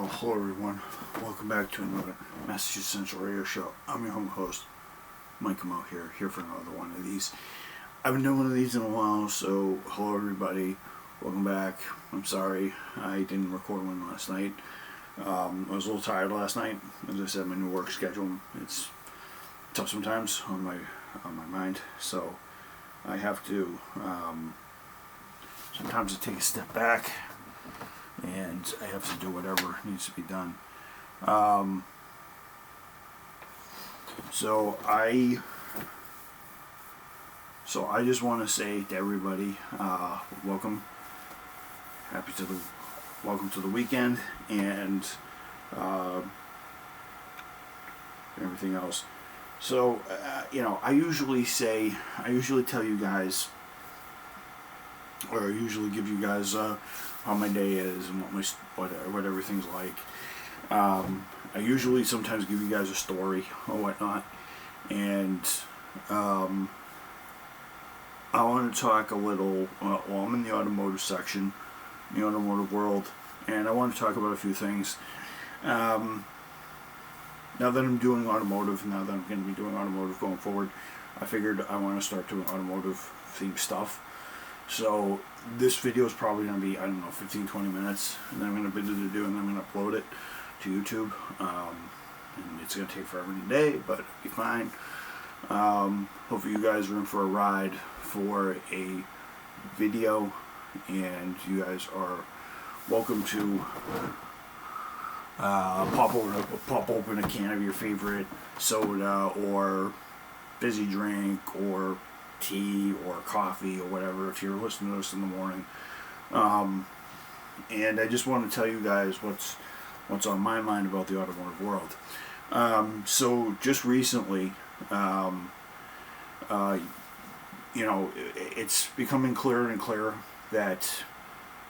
Well, hello everyone. Welcome back to another Massachusetts Central Radio Show. I'm your home host, Mike Mo here for another one of these. I haven't done one of these in a while, so hello everybody. Welcome back. I'm sorry I didn't record one last night. I was a little tired last night. As I said, my new work schedule, it's tough sometimes on my mind, so I have to sometimes I take a step back and I have to do whatever needs to be done. So I just want to say to everybody, welcome to the weekend and everything else. So I usually tell you guys, or I usually give you guys how my day is and what everything's like. I usually sometimes give you guys a story or whatnot, and I want to talk a little. Well, I'm in the automotive section, the automotive world, and I want to talk about a few things. Now that I'm doing automotive, now that I'm going to be doing automotive going forward, I figured I want to start doing automotive themed stuff. So this video is probably going to be, 15-20 minutes, and then I'm going to video to do, and then I'm going to upload it to YouTube. And it's going to take forever today, but it'll be fine. Hopefully you guys are in for a ride for a video, and you guys are welcome to pop open a can of your favorite soda or fizzy drink or tea or coffee or whatever if you're listening to this in the morning. And I just want to tell you guys what's on my mind about the automotive world. So just recently, it's becoming clearer and clearer that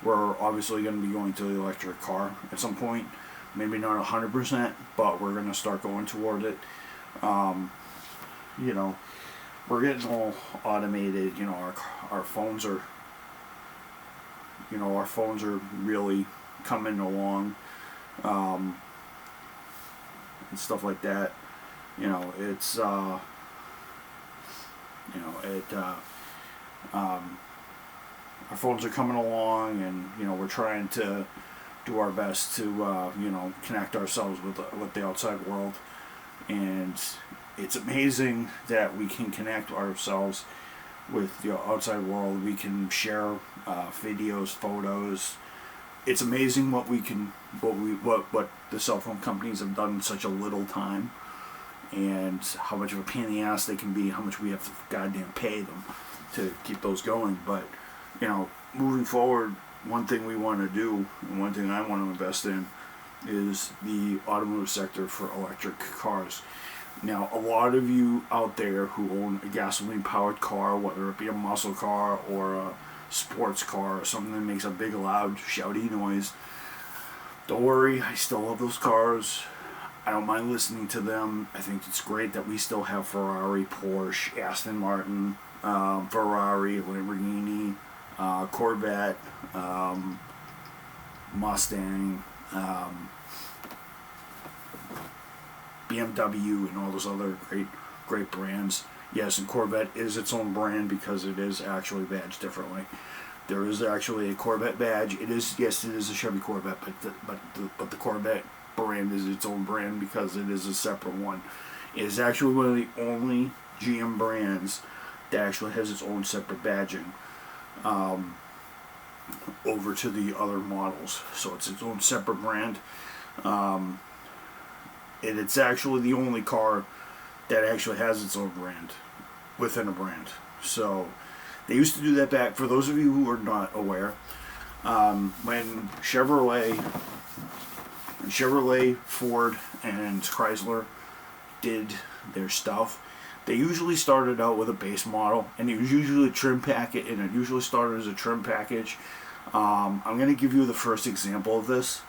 we're obviously going to be going to the electric car at some point. Maybe not 100%, but we're going to start going toward it. We're getting all automated. Our phones are really coming along, and stuff like that. Our phones are coming along, and we're trying to do our best to connect ourselves with the outside world, and it's amazing that we can connect ourselves with the outside world. We can share videos, photos. It's amazing what the cell phone companies have done in such a little time, and how much of a pain in the ass they can be, how much we have to goddamn pay them to keep those going. But moving forward, one thing we want to do, and one thing I want to invest in, is the automotive sector for electric cars. Now, a lot of you out there who own a gasoline-powered car, whether it be a muscle car or a sports car or something that makes a big, loud, shouty noise, don't worry, I still love those cars. I don't mind listening to them. I think it's great that we still have Ferrari, Porsche, Aston Martin, Ferrari, Lamborghini, Corvette, Mustang, BMW, and all those other great brands. Yes, and Corvette is its own brand because it is actually badged differently. There is actually a Corvette badge. It is a Chevy Corvette, but the Corvette brand is its own brand because it is a separate one. It is actually one of the only GM brands that actually has its own separate badging over to the other models. So it's its own separate brand. And it's actually the only car that actually has its own brand within a brand. So they used to do that back, for those of you who are not aware, when Chevrolet, Ford, and Chrysler did their stuff, they usually started out with a base model, and it was usually a trim packet, and it usually started as a trim package. I'm going to give you the first example of this.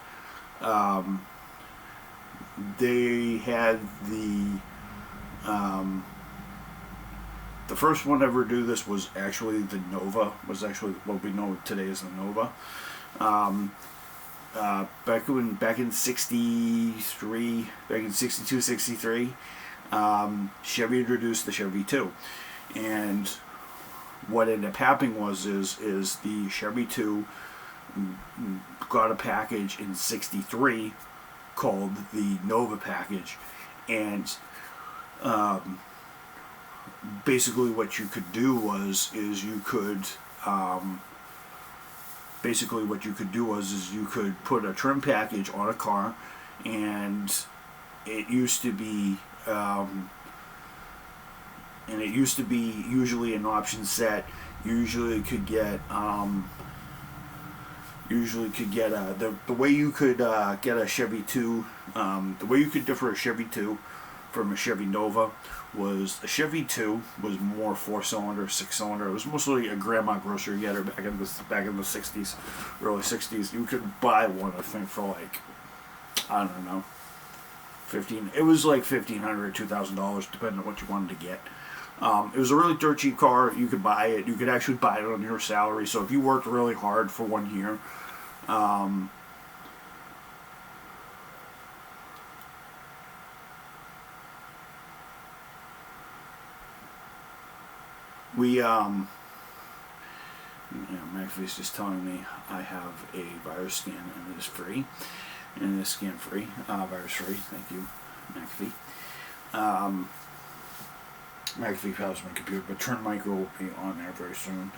They had the first one to ever do this was actually the Nova, was actually what we know today as the Nova. back in '63, back in '62, '63, Chevy introduced the Chevy 2, and what ended up happening is the Chevy 2 got a package in '63 called the Nova package, and basically what you could do was you could put a trim package on a car, and it used to be usually an option set. You usually could get the way you could get a Chevy 2, the way you could differ a Chevy 2 from a Chevy Nova was a Chevy 2 was more 4-cylinder, 6-cylinder. It was mostly a grandma grocery getter back in the 60s, early 60s. You could buy one, I think, for like, I don't know, it was like $1,500, $2,000, depending on what you wanted to get. It was a really dirt cheap car. You could buy it. You could actually buy it on your salary. So if you worked really hard for 1 year, McAfee's just telling me I have a virus scan and it is free, and it is scan free, virus free. Thank you, McAfee. McAfee powers my computer, but Turn Micro will be on there very soon,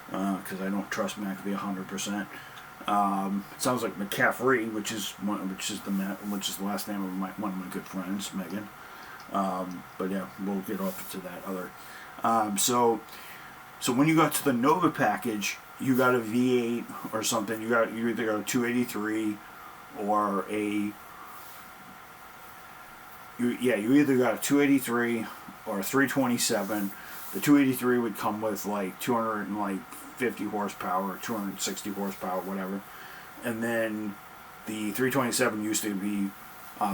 because I don't trust McAfee 100%. It sounds like McCaffrey, which is the last name of one of my good friends, Megan. But yeah, we'll get off to that other. So when you got to the Nova package, you got a V8 or something. You either got a 283 or you either got a 283 or a 327. The 283 would come with like 250 horsepower, 260 horsepower, whatever. And then the 327 used to be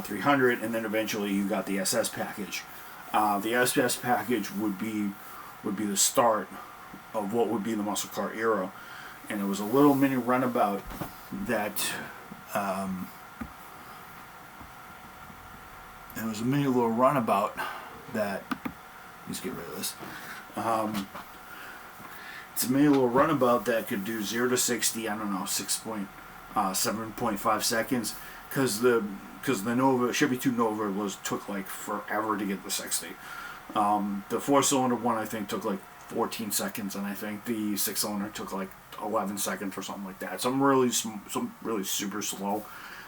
300, and then eventually you got the SS package. The SS package would be the start of what would be the muscle car era, and it was a little mini runabout that let's get rid of this. It's a mini little runabout that could do 0 to 60, I don't know, 7.5 seconds, because the Nova, Chevy 2 Nova took like forever to get the 60. The 4-cylinder one I think took like 14 seconds, and I think the 6-cylinder took like 11 seconds or something like that. Some really super slow.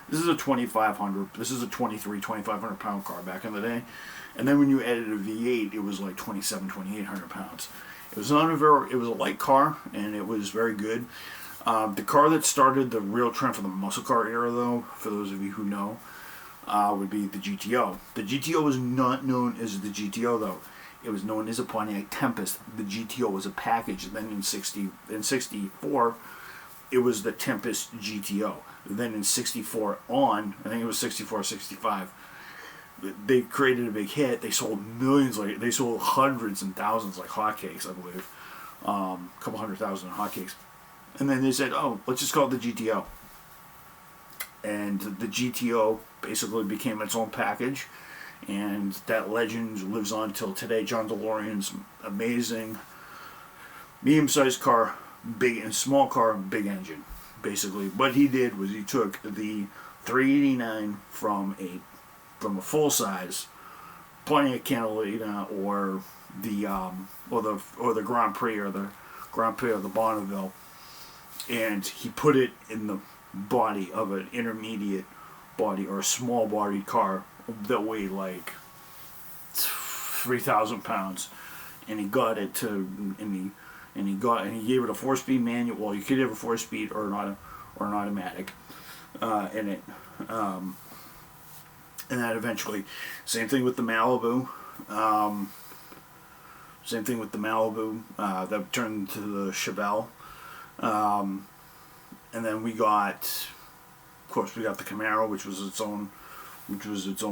This is a 2,500. This is a 2,500 pound car back in the day, and then when you added a V8, it was like 2,800 pounds. It was a light car, and it was very good. The car that started the real trend for the muscle car era, though, for those of you who know, would be the GTO. The GTO was not known as the GTO, though. It was known as a Pontiac Tempest. The GTO was a package. Then in '64, it was the Tempest GTO. Then in '64 on, I think it was '64, '65, they created a big hit. They sold millions, they sold hundreds and thousands like hotcakes, I believe. A couple 100,000 hotcakes. And then they said, oh, let's just call it the GTO. And the GTO basically became its own package. And that legend lives on till today. John DeLorean's amazing medium-sized car, big and small car, big engine. Basically, what he did was he took the 389 from a full-size Pontiac Catalina or the Grand Prix or the Bonneville, and he put it in the body of an intermediate body or a small bodied car that weighed like 3,000 pounds, and he got it to and he gave it a 4-speed manual. Well, you could have a 4-speed or an automatic in it, and that eventually, same thing with the Malibu. That turned into the Chevelle. And then we got the Camaro, which was its own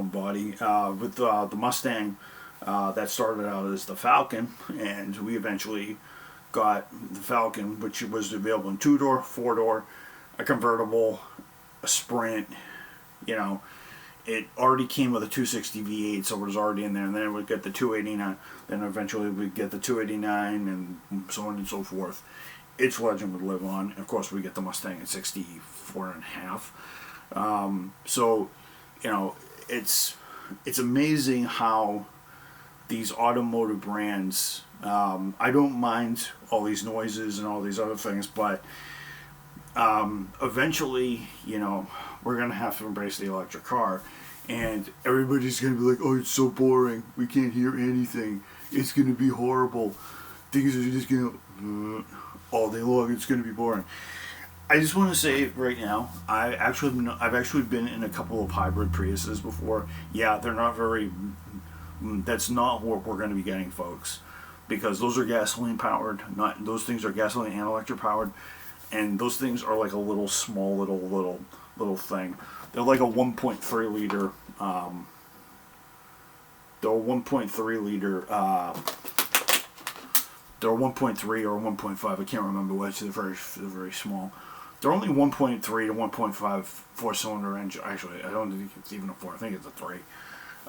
body. With the Mustang, that started out as the Falcon, and we eventually got the Falcon, which was available in 2-door, 4-door, a convertible, a Sprint, you know, it already came with a 260 V8, so it was already in there, and then it would get the 289, then eventually we'd get the 289, and so on and so forth. Its legend would live on. Of course, we get the Mustang at 64 and a half. So, you know, it's amazing how these automotive brands, I don't mind all these noises and all these other things, but eventually, you know, we're going to have to embrace the electric car, and everybody's going to be like, oh, it's so boring, we can't hear anything, it's going to be horrible, things are just going to all day long, it's going to be boring. I just want to say right now, I've actually been in a couple of hybrid Priuses before. Yeah, they're not very, that's not what we're going to be getting, folks, because those are gasoline powered, not, those things are gasoline and electric powered, and those things are like a little small little thing. They're like a 1.3 liter, they're 1.3 liter, they're 1.3 or 1.5, I can't remember which, they're very small. They're only 1.3 to 1.5 four-cylinder engine. Actually, I don't think it's even a 4, I think it's a 3.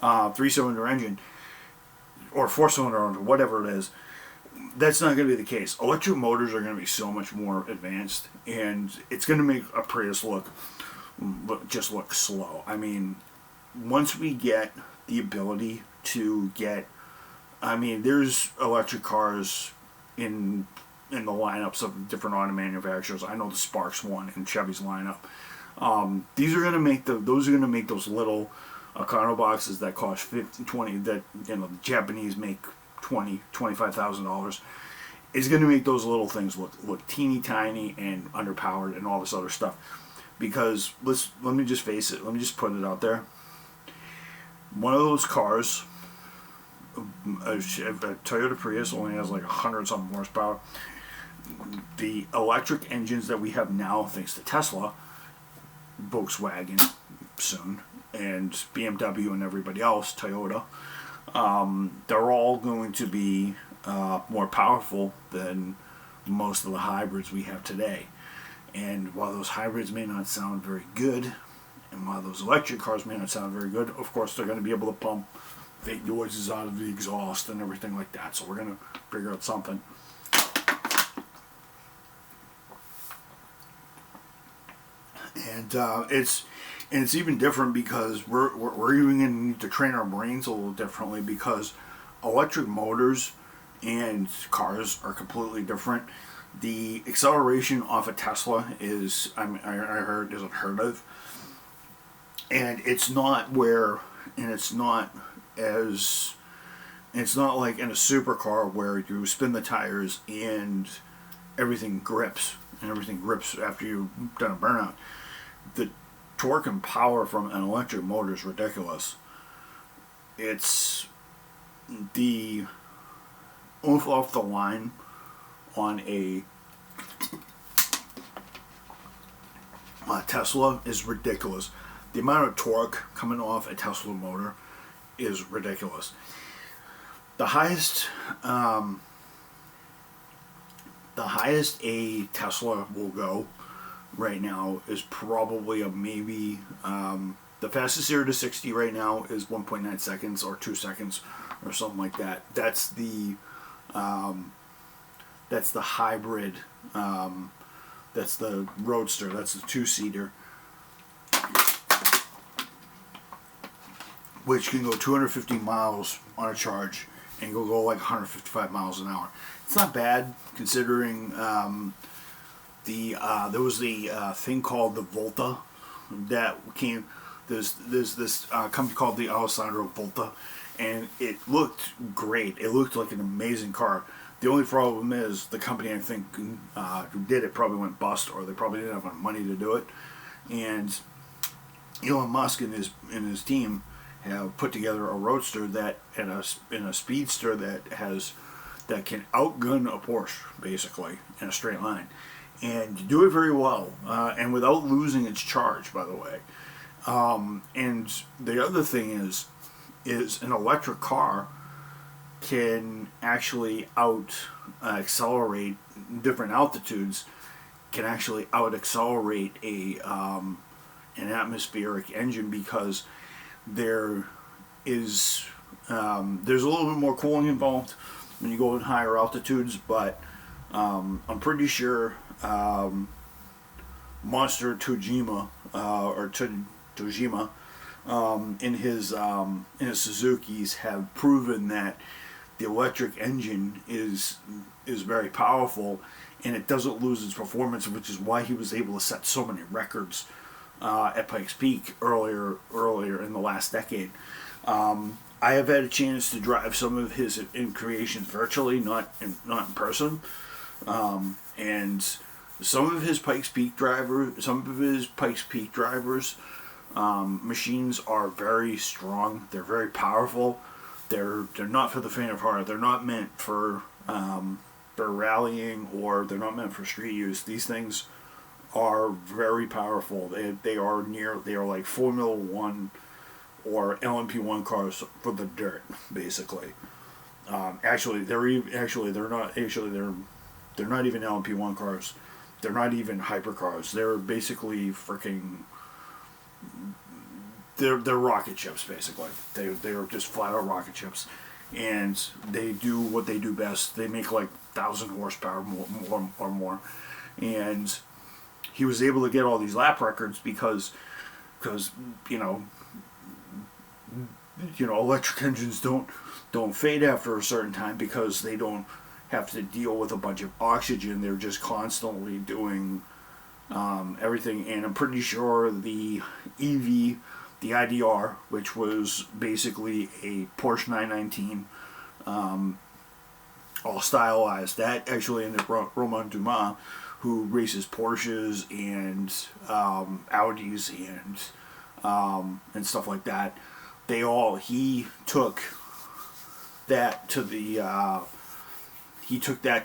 3-cylinder engine, or 4-cylinder engine, whatever it is. That's not going to be the case. Electric motors are going to be so much more advanced, and it's going to make a Prius look slow. I mean, once we get the ability to get, I mean, there's electric cars in the lineups of different auto manufacturers. I know the Sparks one in Chevy's lineup. These are going to make those are going to make those little Econo boxes that cost 50, 20, that, you know, the Japanese make $25,000, is going to make those little things look teeny tiny and underpowered and all this other stuff. Because let me just face it, let me just put it out there. One of those cars, a Toyota Prius, only has like 100-something horsepower. The electric engines that we have now, thanks to Tesla, Volkswagen soon, and BMW and everybody else, Toyota, they're all going to be more powerful than most of the hybrids we have today. And while those hybrids may not sound very good, and while those electric cars may not sound very good, of course they're going to be able to pump fake noises out of the exhaust and everything like that. So we're going to figure out something. And it's even different because we're even going to need to train our brains a little differently, because electric motors and cars are completely different. The acceleration off a Tesla is, I heard, is unheard of, and it's not like in a supercar where you spin the tires and everything grips after you've done a burnout. The torque and power from an electric motor is ridiculous. It's the oomph off the line on a Tesla is ridiculous. The amount of torque coming off a Tesla motor is ridiculous. The highest a Tesla will go right now is probably a maybe, the fastest 0 to 60 right now is 1.9 seconds or 2 seconds or something like that. That's the hybrid, that's the Roadster, that's the 2-seater, which can go 250 miles on a charge and go like 155 miles an hour. It's not bad considering there was the thing called the Volta that came. There's this company called the Alessandro Volta, and it looked great. It looked like an amazing car. The only problem is the company, I think, who did it probably went bust, or they probably didn't have enough money to do it. And Elon Musk and his team have put together a Roadster that in a speedster that can outgun a Porsche basically in a straight line, and do it very well, and without losing its charge, by the way. And the other thing is an electric car can actually accelerate different altitudes, can actually out accelerate a an atmospheric engine because there is there's a little bit more cooling involved when you go in higher altitudes, but I'm pretty sure Monster Tojima Tojima in his Suzuki's have proven that the electric engine is very powerful and it doesn't lose its performance, which is why he was able to set so many records at Pikes Peak earlier in the last decade. I have had a chance to drive some of his creations virtually, not in person, and some of his Pikes Peak drivers, machines are very strong. They're very powerful. They're not for the faint of heart. They're not meant for rallying, or they're not meant for street use. These things are very powerful. They are like Formula One or LMP1 cars for the dirt, basically. They're not even LMP1 cars. They're not even hypercars. They're basically freaking. They're rocket ships, basically. They're just flat out rocket ships, and they do what they do best. They make like 1,000 horsepower or more, and he was able to get all these lap records because electric engines don't fade after a certain time because they don't have to deal with a bunch of oxygen. They're just constantly doing everything, and I'm pretty sure the EV, the IDR, which was basically a Porsche 919, all stylized, that actually ended up Romain Dumas, who races Porsches and Audis and stuff like that. He took that to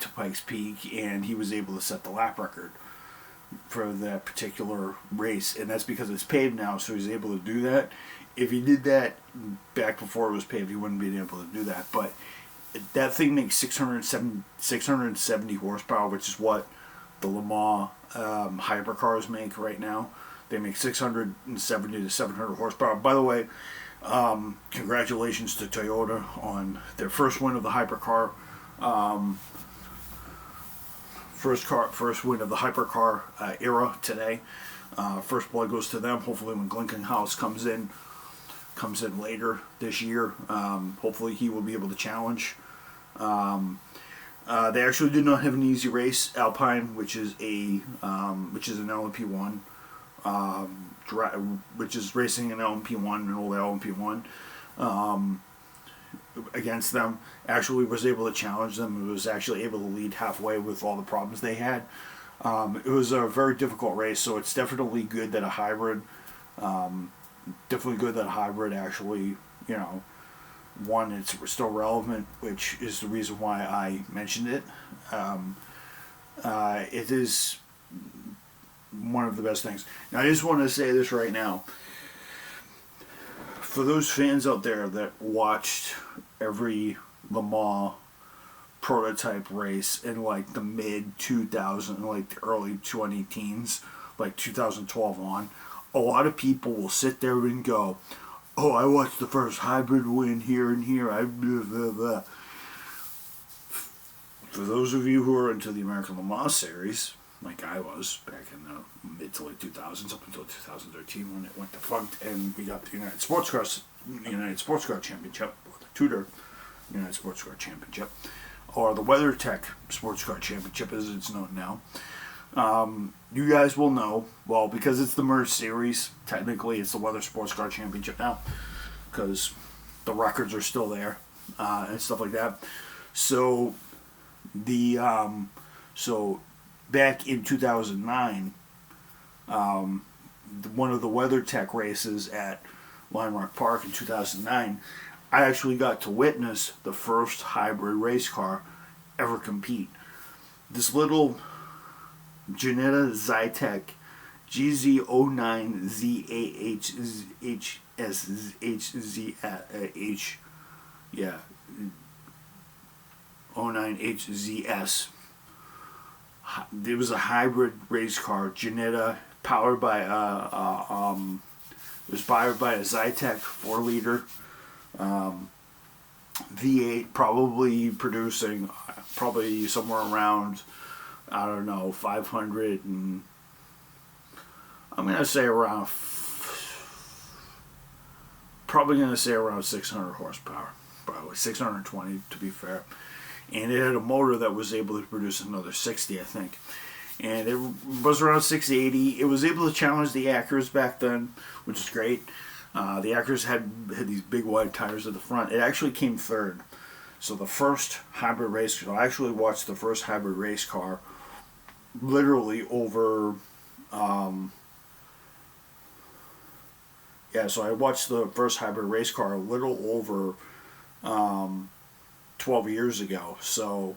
Pikes Peak, and he was able to set the lap record for that particular race, and that's because it's paved now, so he's able to do that. If he did that back before it was paved, he wouldn't be able to do that. But that thing makes 670 horsepower, which is what the Le Mans hypercars make right now. They make 670 to 700 horsepower. By the way, congratulations to Toyota on their first win of the hypercar. First win of the hypercar era today. First blood goes to them. Hopefully, when Glickenhaus comes in later this year, hopefully he will be able to challenge. They actually did not have an easy race. Alpine, which is an LMP1, which is racing an LMP1, an old LMP1. Against them, actually was able to challenge them. It was actually able to lead halfway with all the problems they had. It was a very difficult race, so it's definitely good that a hybrid, actually, one, it's still relevant, which is the reason why I mentioned it. It is one of the best things. Now, I just want to say this right now. For those fans out there that watched every Le Mans prototype race in like the mid 2000, like the early 2010s, like 2012 on, a lot of people will sit there and go, "Oh, I watched the first hybrid win here and here. I blah, blah, blah." For those of you who are into the American Le Mans series, like I was back in the mid to late 2000s, up until 2013 when it went defunct, and we got the United Sports Car Championship, or the Tudor United Sports Car Championship, or the WeatherTech Sports Car Championship as it's known now. You guys will know, well, because it's the merged series, technically it's the Weather Sports Car Championship now, because the records are still there, and stuff like that. So, back in 2009, one of the WeatherTech races at Lime Rock Park in 2009, I actually got to witness the first hybrid race car ever compete. This little Ginetta Zytec GZ09ZAHZS, yeah, 09HZS. It was a hybrid race car, Ginetta powered by it was powered by a Zytec 4-liter V8, probably producing somewhere around, I don't know, 500 and I'm gonna say around probably gonna say around 600 horsepower, probably 620 to be fair. And it had a motor that was able to produce another 60, I think. And it was around 680. It was able to challenge the Acuras back then, which is great. The Acuras had these big wide tires at the front. It actually came third. So the first hybrid race car, I actually watched the first hybrid race car literally over, so I watched the first hybrid race car a little over 12 years ago. So,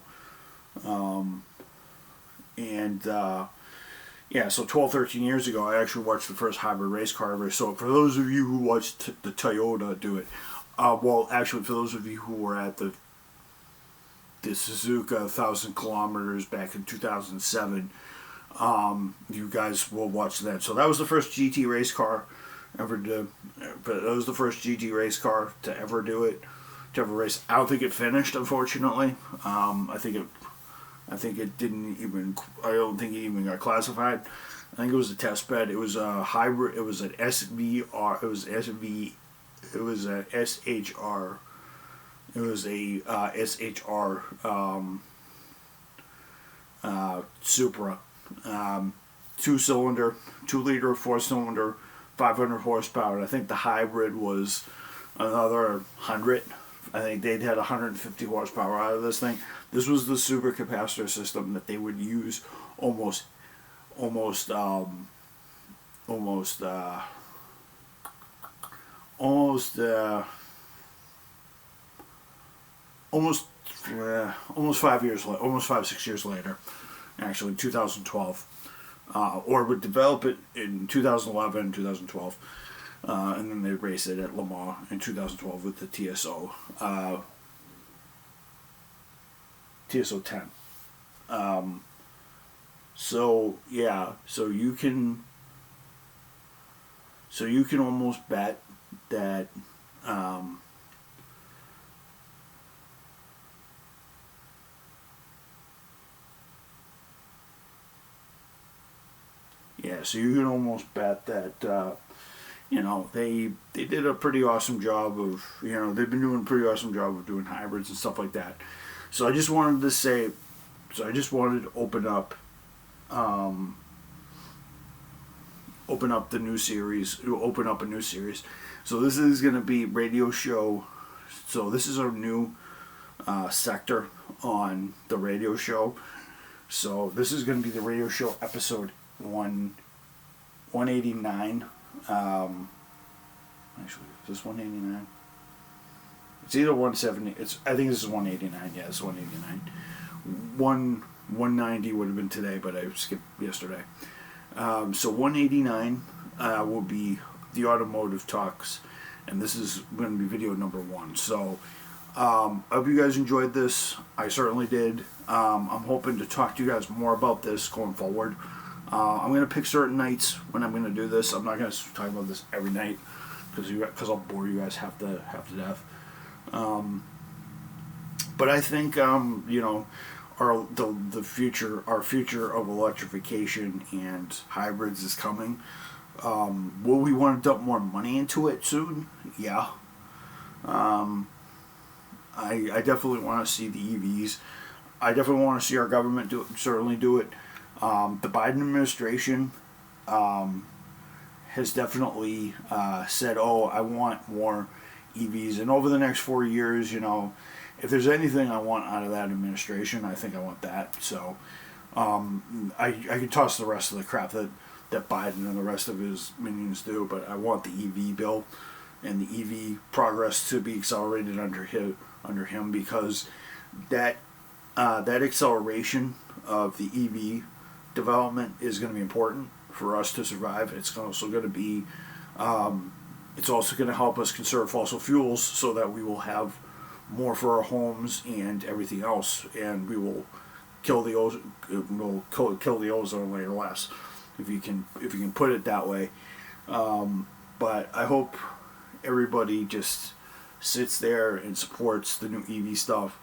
so 12, 13 years ago, I actually watched the first hybrid race car ever. So for those of you who watched the Toyota do it, for those of you who were at the Suzuka 1,000 kilometers back in 2007, you guys will watch that. So that was the first GT race car ever to, but it was the first GT race car to ever do it, to ever race. I don't think it finished, unfortunately. I think it didn't even. I don't think it even got classified. I think it was a test bed. It was a hybrid. It was an SVR. It was SV. It was a SHR. It was a SHR Supra, 2-cylinder, 2-liter, 4-cylinder, 500 horsepower. And I think the hybrid was another 100. I think they'd had 150 horsepower out of this thing. This was the supercapacitor system that they would use almost 6 years later, actually 2012, or would develop it in 2011, 2012, and then they race it at Le Mans in 2012 with the TSO 10. So you can almost bet that so you can almost bet that they did a pretty awesome job of, they've been doing a pretty awesome job of doing hybrids and stuff like that. So I just wanted to open up the new series, open up a new series. So this is going to be radio show. So this is our new sector on the radio show. So this is going to be the radio show episode 189. Actually, is this 189? It's either 170. I think this is 189. Yeah, it's 189. 190 would have been today, but I skipped yesterday. So 189 will be the Automotive Talks, and this is going to be video number 1. So I hope you guys enjoyed this. I certainly did. I'm hoping to talk to you guys more about this going forward. I'm going to pick certain nights when I'm going to do this. I'm not going to talk about this every night because I'll bore you guys half to death. But I think our future of electrification and hybrids is coming. Will we want to dump more money into it soon? Yeah. I definitely want to see the EVs. I definitely want to see our government certainly do it. The Biden administration has definitely said, I want more EVs. And over the next 4 years, if there's anything I want out of that administration, I think I want that. So I can toss the rest of the crap that Biden and the rest of his minions do, but I want the EV bill and the EV progress to be accelerated under him because that acceleration of the EV development is going to be important for us to survive. It's also going to be it's also going to help us conserve fossil fuels so that we will have more for our homes and everything else, and we will kill the ozone layer less. if you can put it that way. But I hope everybody just sits there and supports the new EV stuff.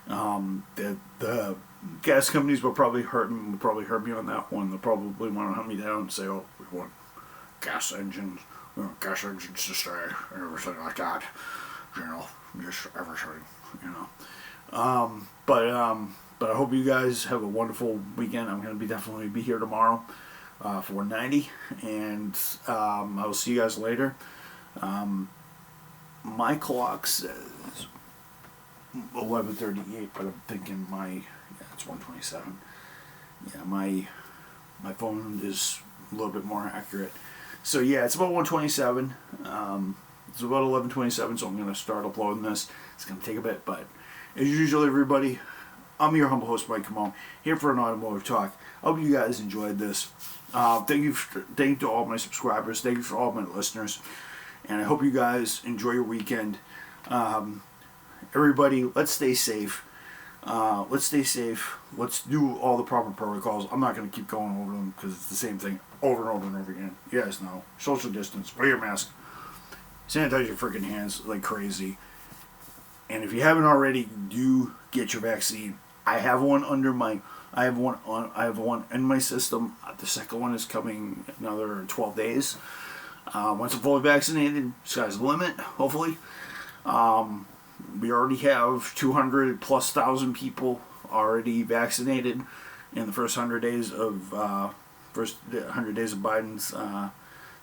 The gas companies will probably hurt me on that one. They'll probably want to hunt me down and say, "Oh, we want gas engines, we want gas engines to stay," and everything like that. Just everything, But I hope you guys have a wonderful weekend. I'm going to definitely be here tomorrow for 90, and I will see you guys later. My clock says 11:38, but I'm thinking it's 1:27. Yeah, my phone is a little bit more accurate. So yeah, it's about 1:27. It's about 11:27, so I'm gonna start uploading this. It's gonna take a bit, but as usual, everybody, I'm your humble host, Mike Camone, here for an automotive talk. I hope you guys enjoyed this. Thank you to all my subscribers. Thank you for all my listeners, and I hope you guys enjoy your weekend. Everybody, let's stay safe. Let's do all the proper protocols. I'm not going to keep going over them because it's the same thing over and over and over again. You guys know. Social distance. Wear your mask. Sanitize your freaking hands like crazy. And if you haven't already, do get your vaccine. I have one in my system. The second one is coming another 12 days. Once I'm fully vaccinated, sky's the limit, hopefully. We already have 200,000+ people already vaccinated in the first 100 days of Biden's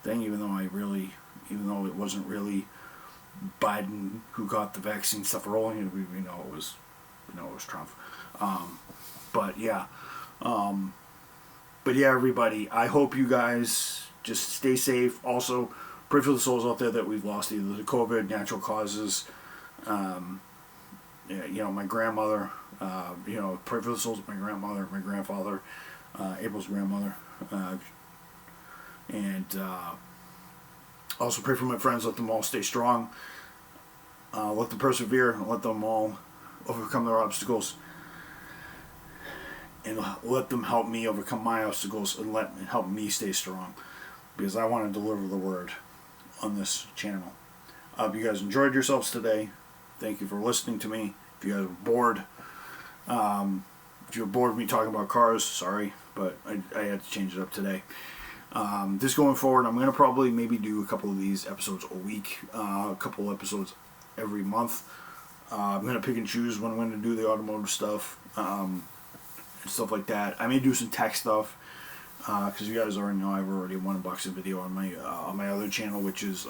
thing. Even though it wasn't really Biden who got the vaccine stuff rolling, we know it was Trump. But yeah, everybody, I hope you guys just stay safe. Also, pray for the souls out there that we've lost either to COVID, natural causes. My grandmother, pray for the souls of my grandmother, my grandfather, April's grandmother, and also pray for my friends. Let them all stay strong. Let them persevere, and let them all overcome their obstacles, and let them help me overcome my obstacles, and help me stay strong, because I want to deliver the word on this channel. I hope you guys enjoyed yourselves today. Thank you for listening to me. If you guys were bored, if you're bored of me talking about cars, sorry, but I had to change it up today. This going forward, I'm going to probably maybe do a couple of these episodes a week, a couple episodes every month. I'm going to pick and choose when I'm going to do the automotive stuff, and stuff like that. I may do some tech stuff, because you guys already know I've already one unboxing video on my other channel, which is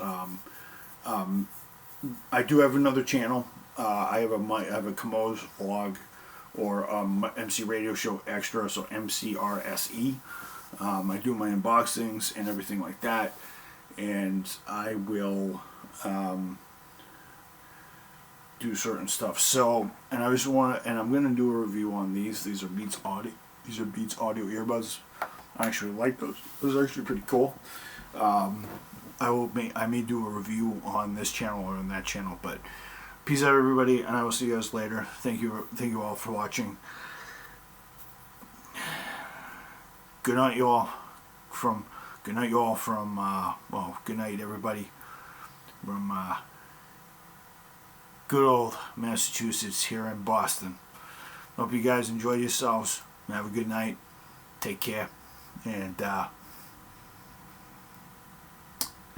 I do have another channel. I have a Kamo's vlog, or MC Radio Show Extra, so MCRSE. I do my unboxings and everything like that, and I will do certain stuff. So, and I'm gonna do a review on these. These are Beats Audio earbuds. I actually like those. Those are actually pretty cool. I may do a review on this channel or on that channel, but peace out, everybody, and I will see you guys later. Thank you all for watching. Good night, y'all. Good night, everybody, from good old Massachusetts here in Boston. Hope you guys enjoy yourselves. Have a good night. Take care, and have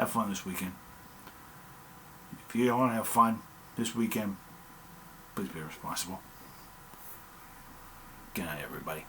fun this weekend. If you don't want to have fun this weekend, please be responsible. Good night, everybody.